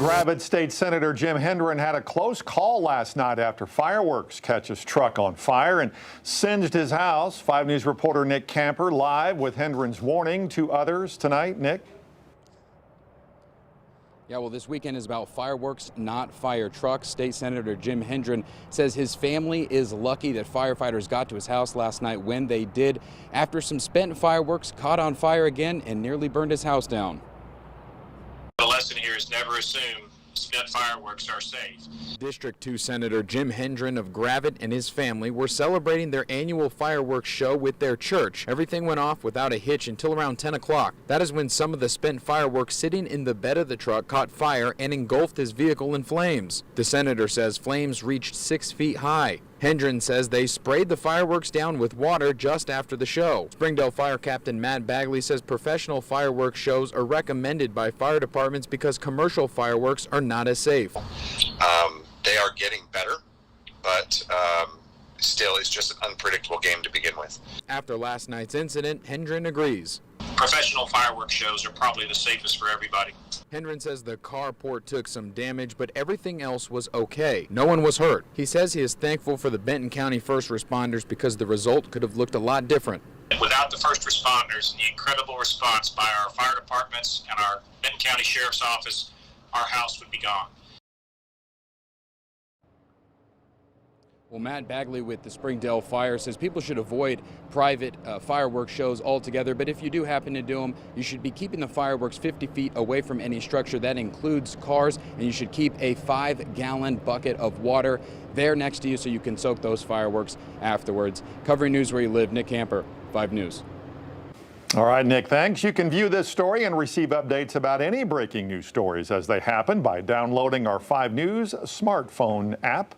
Gravette State Senator Jim Hendren had a close call last night after fireworks catch his truck on fire and singed his house. 5 News reporter Nick Camper live with Hendren's warning to others tonight. Nick? Yeah, well, this weekend is about fireworks, not fire trucks. State Senator Jim Hendren says his family is lucky that firefighters got to his house last night when they did, after some spent fireworks caught on fire again and nearly burned his house down. The lesson here is never assume spent fireworks are safe. District 2 Senator Jim Hendren of Gravette and his family were celebrating their annual fireworks show with their church. Everything went off without a hitch until around 10 o'clock. That is when some of the spent fireworks sitting in the bed of the truck caught fire and engulfed his vehicle in flames. The senator says flames reached 6 feet high. Hendren says they sprayed the fireworks down with water just after the show. Springdale Fire Captain Matt Bagley says professional fireworks shows are recommended by fire departments because commercial fireworks are not as safe. They are getting better, but still it's just an unpredictable game to begin with. After last night's incident, Hendren agrees. Professional fireworks shows are probably the safest for everybody. Hendren says the carport took some damage, but everything else was okay. No one was hurt. He says he is thankful for the Benton County first responders because the result could have looked a lot different. Without the first responders and the incredible response by our fire departments and our Benton County Sheriff's Office, our house would be gone. Well, Matt Bagley with the Springdale Fire says people should avoid private fireworks shows altogether, but if you do happen to do them, you should be keeping the fireworks 50 feet away from any structure. That includes cars, and you should keep a 5-gallon bucket of water there next to you so you can soak those fireworks afterwards. Covering news where you live, Nick Camper, 5 News. All right, Nick, thanks. You can view this story and receive updates about any breaking news stories as they happen by downloading our 5 News smartphone app.